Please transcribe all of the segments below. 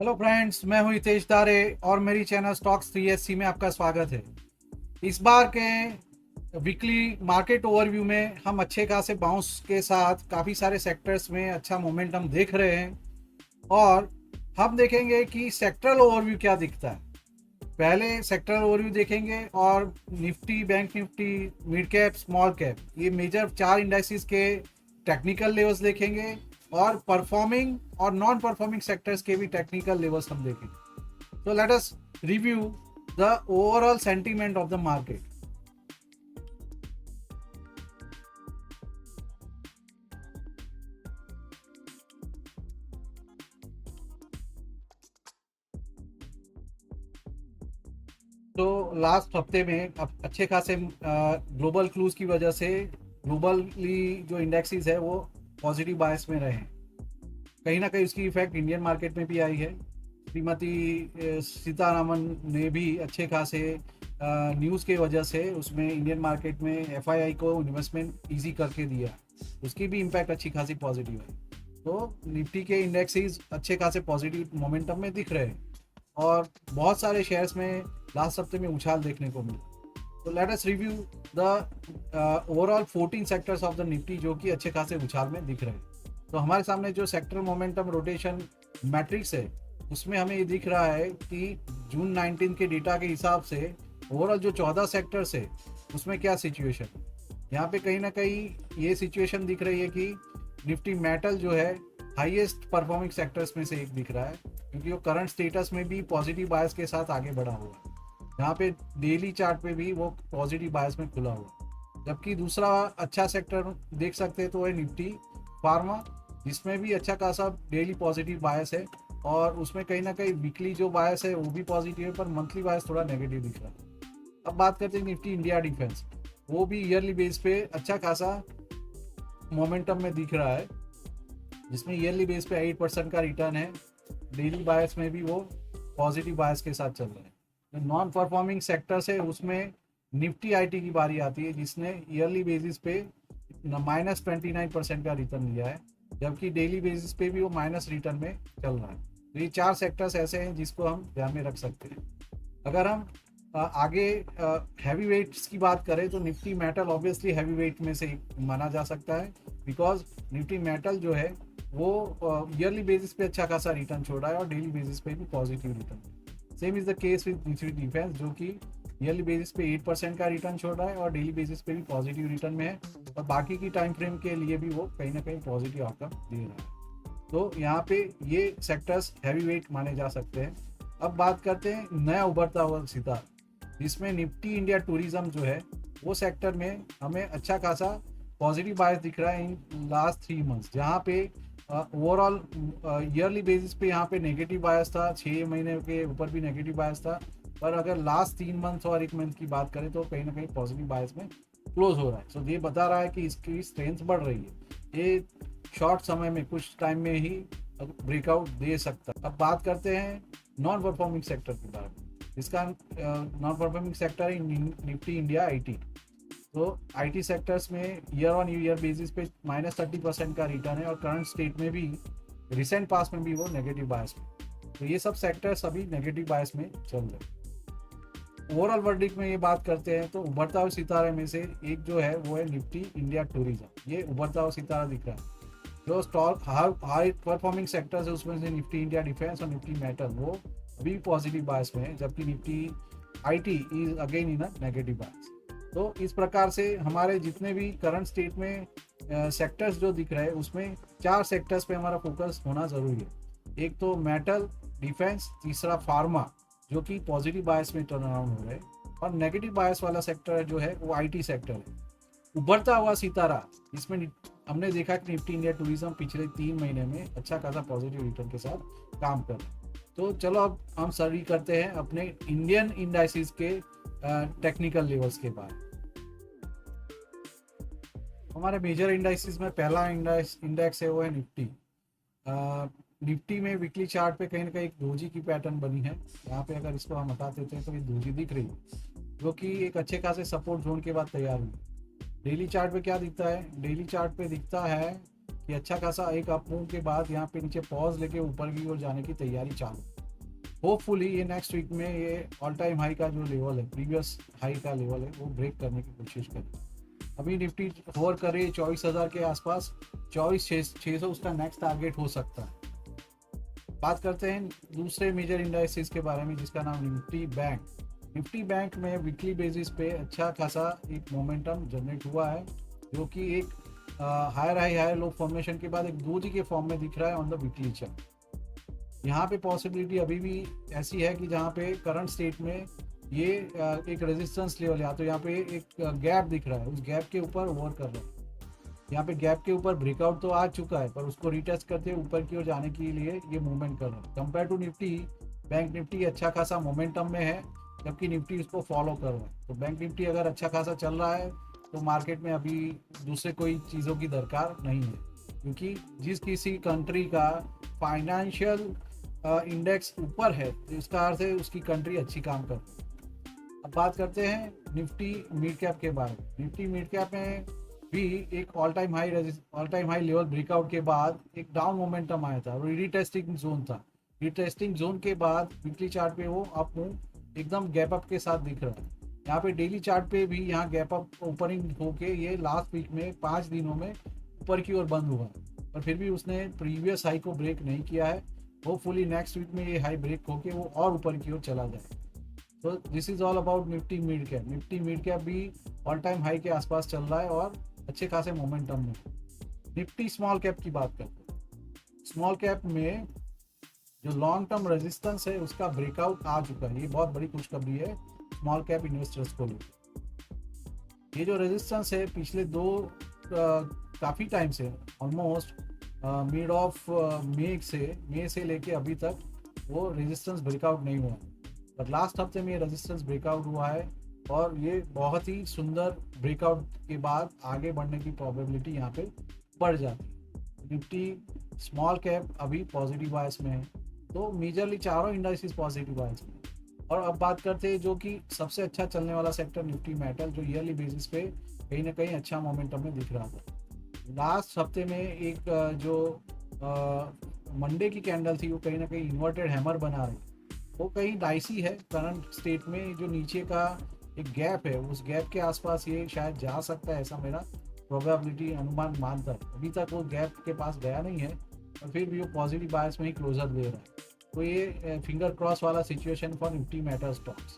Hello friends, मैं हूं हितेश दारे और मेरी चैनल स्टॉक्स 3SC में आपका स्वागत है। इस बार के वीकली मार्केट ओवरव्यू में हम अच्छे खासे बाउंस के साथ काफ़ी सारे सेक्टर्स में अच्छा मोमेंटम देख रहे हैं और हम देखेंगे कि सेक्टरल ओवरव्यू क्या दिखता है। पहले सेक्टरल ओवरव्यू देखेंगे और Nifty, bank Nifty, mid cap, small cap, ये मेजर 4 इंडाइसिस के टेक्निकल लेवल्स देखेंगे और परफॉर्मिंग और नॉन परफॉर्मिंग सेक्टर्स के भी टेक्निकल लेवल्स हम देखेंगे। तो let us review the overall sentiment of the market. तो लास्ट हफ्ते में अब अच्छे खासे ग्लोबल क्लूज की वजह से ग्लोबली जो इंडेक्सेस है वो पॉजिटिव बायस में रहे हैं। कहीं ना कहीं उसकी इफेक्ट इंडियन मार्केट में भी आई है। श्रीमती सीतारामन ने भी अच्छे खासे न्यूज़ के वजह से उसमें इंडियन मार्केट में एफआईआई को इन्वेस्टमेंट इजी करके दिया, उसकी भी इम्पैक्ट अच्छी खासी पॉजिटिव है। तो निफ्टी के इंडेक्सेस अच्छे खासे पॉजिटिव मोमेंटम में दिख रहे हैं और बहुत सारे शेयर्स में लास्ट हफ्ते में उछाल देखने को मिला। तो let us review the overall 14 sectors of the Nifty जो कि अच्छे खासे उछाल में दिख रहे हैं। तो हमारे सामने जो सेक्टर मोमेंटम रोटेशन मैट्रिक्स है उसमें हमें ये दिख रहा है कि जून 19 के डेटा के हिसाब से ओवरऑल जो 14 सेक्टर्स है उसमें क्या सिचुएशन है। यहाँ पे कहीं ना कहीं ये सिचुएशन दिख रही है कि निफ्टी मेटल जो है हाईएस्ट परफॉर्मिंग सेक्टर्स में से एक दिख रहा है, क्योंकि वो करंट स्टेटस में भी पॉजिटिव बायस के साथ आगे बढ़ा हुआ है। यहाँ पे डेली चार्ट पे भी वो पॉजिटिव बायस में खुला हुआ है। जबकि दूसरा अच्छा सेक्टर देख सकते हैं तो वो है निफ्टी फार्मा, जिसमें भी अच्छा खासा डेली पॉजिटिव बायस है और उसमें कहीं ना कहीं वीकली जो बायस है वो भी पॉजिटिव है, पर मंथली बायस थोड़ा नेगेटिव दिख रहा है। अब बात करते हैं निफ्टी इंडिया डिफेंस, वो भी ईयरली बेस पे अच्छा खासा मोमेंटम में दिख रहा है, जिसमें ईयरली बेस पे 8% का रिटर्न है। डेली बायस में भी वो पॉजिटिव बायस के साथ चल रहा है। जो नॉन परफॉर्मिंग सेक्टर्स है उसमें निफ्टी आईटी की बारी आती है, जिसने ईयरली बेसिस पे -29% का रिटर्न दिया है, जबकि डेली बेसिस पे भी वो माइनस रिटर्न में चल रहा है। तो ये 4 सेक्टर्स ऐसे हैं जिसको हम ध्यान में रख सकते हैं। अगर हम आगे हैवी वेट्स की बात करें तो Nifty metal obviously heavy weight में से माना जा सकता है, बिकॉज निफ्टी मेटल जो है वो ईयरली बेसिस पे अच्छा खासा रिटर्न छोड़ रहा है और डेली बेसिस पे भी positive return. Same is the case with Nifty defence, जो कि ईयरली बेसिस पे 8% का रिटर्न छोड़ रहा है और डेली बेसिस पे भी पॉजिटिव रिटर्न में है, और बाकी की टाइम फ्रेम के लिए भी वो कहीं ना कहीं पॉजिटिव आउटकम दे रहा है। तो यहाँ पे ये सेक्टर्स हैवी वेट माने जा सकते हैं। अब बात करते हैं नया उभरता हुआ सितारा, जिसमें निफ्टी इंडिया टूरिज्म जो है वो सेक्टर में हमें अच्छा खासा पॉजिटिव बायस दिख रहा है इन लास्ट 3 मंथ्स, जहाँ पे ओवरऑल ईयरली बेसिस पे यहाँ पे नेगेटिव बायस था, 6 महीने के ऊपर भी नेगेटिव बायस था, पर अगर लास्ट 3 मंथ्स और 1 मंथ की बात करें तो कहीं ना कहीं पॉजिटिव बायस में क्लोज हो रहा है। सो ये बता रहा है कि इसकी स्ट्रेंथ बढ़ रही है, ये शॉर्ट समय में कुछ टाइम में ही ब्रेकआउट दे सकता है। अब बात करते हैं नॉन परफॉर्मिंग सेक्टर के बारे में। इसका नॉन परफॉर्मिंग सेक्टर है निफ्टी इंडिया आईटी। तो आईटी सेक्टर्स में ईयर ऑन ईयर बेसिस पे -30% का रिटर्न है और करंट स्टेट में भी रिसेंट पास में भी वो नेगेटिव बायस में। तो ये सब सेक्टर्स अभी नेगेटिव बायस में चल रहे हैं। ओवरऑल वर्डिक्ट में ये बात करते हैं तो उभरता हुआ सितारे में से एक जो है वो है निफ्टी इंडिया टूरिज्म। ये उभरता हुआ सितारा दिख रहा है। जो स्टॉक हाई परफॉर्मिंग सेक्टर्स है उसमें से निफ्टी इंडिया डिफेंस और निफ्टी मेटल वो अभी पॉजिटिव बायस में है, जबकि Nifty IT is again in a negative bias. तो इस प्रकार से हमारे जितने भी करंट स्टेट में सेक्टर्स जो दिख रहे हैं उसमें 4 सेक्टर्स पे हमारा फोकस होना ज़रूरी है। एक तो मेटल, डिफेंस, तीसरा फार्मा जो कि पॉजिटिव बायस में टर्न अराउंड हो रहे हैं, और नेगेटिव बायस वाला सेक्टर जो है वो आईटी सेक्टर है। उभरता हुआ सितारा, इसमें हमने देखा कि निफ्टी इंडिया टूरिज्म पिछले 3 महीने में अच्छा खासा पॉजिटिव रिटर्न के साथ काम कर रहा है। तो चलो अब हम सर्वी करते हैं अपने इंडियन इंडाइसिस के टेक्निकल लेवल्स के बाद। हमारे मेजर इंडाइसिस में पहला इंडेक्स है वो है निफ्टी। निफ्टी में वीकली चार्ट पे कहीं ना कहीं एक दोजी की पैटर्न बनी है। यहाँ पे अगर इसको हम हटा देते हैं तो ये दोजी दिख रही है, जो कि एक अच्छे खासे सपोर्ट जोन के बाद तैयार हुई। डेली चार्ट पे क्या दिखता है? डेली चार्ट पे दिखता है कि अच्छा खासा एक अप मूव के बाद यहाँ पे नीचे पॉज लेके ऊपर की ओर जाने की तैयारी चालू। होपफुली ये नेक्स्ट वीक में ये ऑल टाइम हाई का जो लेवल है, प्रीवियस हाई का लेवल है, वो ब्रेक करने की कोशिश करे। अभी निफ्टी होवर करे 24,000 के आसपास, 24,600 उसका नेक्स्ट टारगेट हो सकता है। बात करते हैं दूसरे मेजर इंडाइसिस के बारे में जिसका नाम निफ्टी बैंक। निफ्टी बैंक में वीकली बेसिस पे अच्छा खासा एक मोमेंटम जनरेट हुआ है, जो कि एक higher high higher low formation के बाद एक दोजी के फॉर्म में दिख रहा है ऑन द वीकली चार्ट। यहाँ पे पॉसिबिलिटी अभी भी ऐसी है कि जहाँ पे करंट स्टेट में ये एक रेजिस्टेंस लेवल है, तो यहाँ पे एक गैप दिख रहा है, उस गैप के ऊपर ओवर कर रहा है। यहाँ पे गैप के ऊपर ब्रेकआउट तो आ चुका है, पर उसको रिटेस्ट करते हुए ऊपर की ओर जाने के लिए ये मूवमेंट कर रहा है। Compare to Nifty, bank Nifty अच्छा खासा मोमेंटम में है, जबकि निफ्टी उसको फॉलो कर रहा है। तो बैंक निफ्टी अगर अच्छा खासा चल रहा है तो मार्केट में अभी दूसरे कोई चीज़ों की दरकार नहीं है, क्योंकि जिस किसी कंट्री का फाइनेंशियल इंडेक्स ऊपर है तो इसका अर्थ है उसकी कंट्री अच्छी काम कर रही है। अब बात करते हैं निफ्टी मिड कैप के बारे में। निफ्टी मिड कैप में भी एक all time high level breakout के बाद एक डाउन मोमेंटम आया था, रीटेस्टिंग जोन था। रीटेस्टिंग जोन के बाद वीकली चार्ट पे वो अप मूव एकदम गैप अप के साथ दिख रहा है। यहाँ पे डेली चार्ट पे भी यहाँ गैप अप ओपनिंग होके ये लास्ट वीक में 5 दिनों में ऊपर की ओर बंद हुआ, पर फिर भी उसने प्रीवियस हाई को ब्रेक नहीं किया है। होपफुली नेक्स्ट वीक में ये हाई ब्रेक होके वो और ऊपर की ओर चला जाए। तो this is all about Nifty mid cap. Nifty mid cap भी ऑल टाइम हाई के आसपास चल रहा है और अच्छे खासे मोमेंटम में। निफ्टी स्मॉल कैप की बात करते हैं। स्मॉल कैप में जो लॉन्ग टर्म रेजिस्टेंस है उसका ब्रेकआउट आ चुका है, ये बहुत बड़ी खुशखबरी है स्मॉल कैप इन्वेस्टर्स को लिए। ये जो रेजिस्टेंस है पिछले काफ़ी टाइम से, ऑलमोस्ट मिड ऑफ मई से लेके अभी तक वो रेजिस्टेंस ब्रेकआउट नहीं हुआ, पर लास्ट हफ्ते में ये रेजिस्टेंस ब्रेकआउट हुआ है और ये बहुत ही सुंदर ब्रेकआउट के बाद आगे बढ़ने की प्रोबेबिलिटी यहाँ पे बढ़ जाती है। निफ्टी स्मॉल कैप अभी पॉजिटिव बायस में है, तो मेजरली चारों इंडाइसिस पॉजिटिव बायस में। और अब बात करते हैं जो कि सबसे अच्छा चलने वाला सेक्टर निफ्टी मेटल, जो ईयरली बेसिस पे कहीं ना कहीं अच्छा मोमेंटम में दिख रहा था। लास्ट हफ्ते में एक जो मंडे की कैंडल थी वो कहीं ना कहीं इन्वर्टेड हैमर बना रही, वो कहीं डाइसी है करंट स्टेट में। जो नीचे का एक गैप है उस गैप के आसपास ये शायद जा सकता है, ऐसा मेरा प्रोबेबिलिटी अनुमान मानता है। अभी तक वो गैप के पास गया नहीं है और फिर भी वो पॉजिटिव बायस में ही क्लोजर दे रहा है, तो ये फिंगर क्रॉस वाला situation for Nifty metal stocks.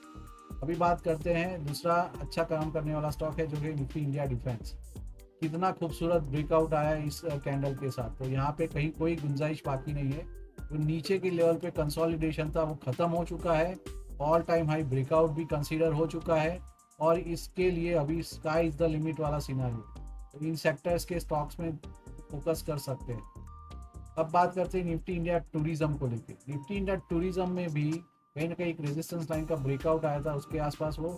अभी बात करते हैं दूसरा अच्छा काम करने वाला स्टॉक है जो कि निफ्टी इंडिया डिफेंस। कितना खूबसूरत ब्रेकआउट आया इस कैंडल के साथ, तो यहाँ पे कहीं कोई गुंजाइश बाकी नहीं है। तो नीचे के लेवल पे कंसोलिडेशन था वो खत्म हो चुका है, ऑल टाइम हाई ब्रेकआउट भी कंसीडर हो चुका है और इसके लिए अभी स्काई इज द लिमिट वाला सिनारियो, तो इन सेक्टर्स के स्टॉक्स में फोकस कर सकते हैं। अब बात करते हैं निफ्टी इंडिया टूरिज्म को लेकर। निफ्टी इंडिया टूरिज्म में भी कहीं ना कहीं एक रेजिस्टेंस लाइन का ब्रेकआउट आया था, उसके आसपास वो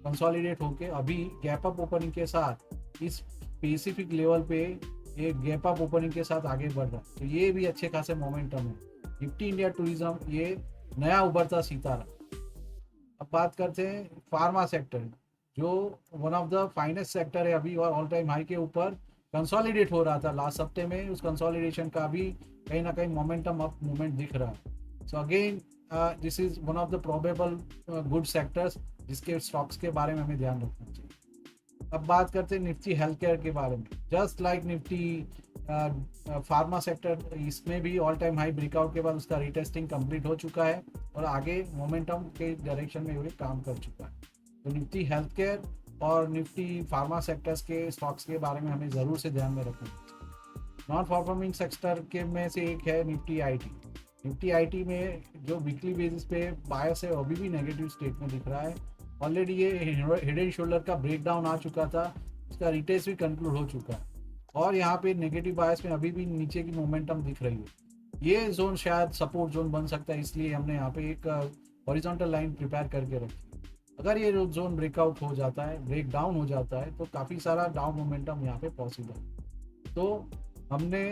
कंसोलिडेट होके अभी गैप अप ओपनिंग के साथ इस स्पेसिफिक लेवल पे ये गैप अप ओपनिंग के साथ आगे बढ़ रहा है, तो ये भी अच्छे खासे मोमेंटम है। निफ्टी इंडिया टूरिज्म ये नया उभरता सितारा। अब बात करते हैं फार्मा सेक्टर, जो one of the finest sector है अभी और ऑल टाइम हाई के ऊपर कंसोलिडेट हो रहा था लास्ट हफ्ते में। उस कंसोलिडेशन का भी कहीं ना कहीं मोमेंटम अप मूवमेंट दिख रहा है। So again this is one of the probable good sectors जिसके स्टॉक्स के बारे में हमें ध्यान रखना चाहिए। अब बात करते हैं निफ्टी हेल्थ केयर के बारे में। Just like Nifty pharma sector, इसमें भी ऑल टाइम हाई ब्रेकआउट के बाद उसका रीटेस्टिंग कंप्लीट हो चुका है और आगे मोमेंटम के डायरेक्शन में काम कर चुका है। तो निफ्टी हेल्थ केयर और निफ्टी फार्मा सेक्टर्स के स्टॉक्स के बारे में हमें ज़रूर से ध्यान में रखना चाहिए। नॉन परफॉर्मिंग सेक्टर के में से एक है निफ्टी आईटी। निफ्टी आईटी में जो वीकली बेसिस पे बायस है अभी भी नेगेटिव स्टेट में दिख रहा है। ऑलरेडी ये हेड एंड शोल्डर का ब्रेकडाउन आ चुका था, उसका रिटेस्ट भी कंक्लूड हो चुका है और यहाँ पे नेगेटिव बायस में अभी भी नीचे की मोमेंटम दिख रही है। ये जोन शायद सपोर्ट जोन बन सकता है, इसलिए हमने यहाँ पे एक हॉरिजॉन्टल लाइन प्रिपेयर करके रखी। अगर ये जोन ब्रेकआउट हो जाता है, ब्रेक डाउन हो जाता है, तो काफ़ी सारा डाउन मोमेंटम यहाँ पे पॉसिबल है। तो हमने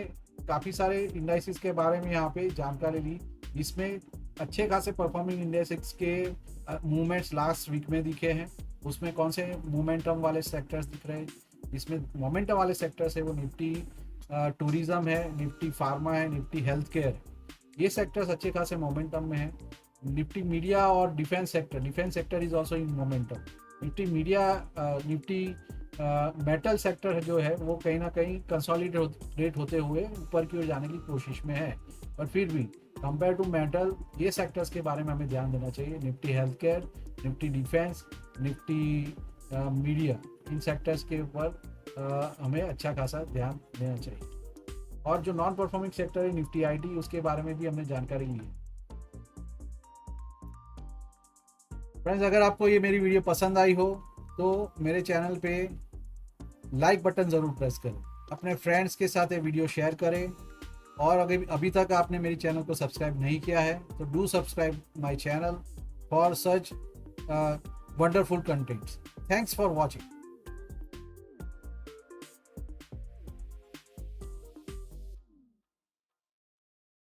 काफ़ी सारे इंडाइसिस के बारे में यहाँ पे जानकारी ली, जिसमें अच्छे खासे परफॉर्मिंग इंडेक्स के मूवमेंट्स लास्ट वीक में दिखे हैं। उसमें कौन से मोमेंटम वाले सेक्टर्स दिख रहे हैं, इसमें मोमेंटम वाले सेक्टर्स है वो निफ्टी टूरिज्म है, निफ्टी फार्मा है, निफ्टी हेल्थ केयर। ये सेक्टर्स अच्छे खासे मोमेंटम में है निफ्टी मीडिया और defence sector is also in momentum. Nifty media, Nifty metal sector जो है वो कहीं ना कहीं कंसोलिडेट होते हुए ऊपर की ओर जाने की कोशिश में है, पर फिर भी कंपेयर टू मेटल ये सेक्टर्स के बारे में हमें ध्यान देना चाहिए। Nifty health care, Nifty defence, Nifty media, इन सेक्टर्स के ऊपर हमें अच्छा खासा ध्यान देना चाहिए। और जो नॉन परफॉर्मिंग सेक्टर है निफ्टी आईटी, उसके बारे में भी हमने जानकारी ली है। फ्रेंड्स, अगर आपको ये मेरी वीडियो पसंद आई हो तो मेरे चैनल पे लाइक बटन ज़रूर प्रेस करें, अपने फ्रेंड्स के साथ ये वीडियो शेयर करें, और अगर अभी तक आपने मेरे चैनल को सब्सक्राइब नहीं किया है तो do subscribe my channel for such wonderful contents. Thanks for watching.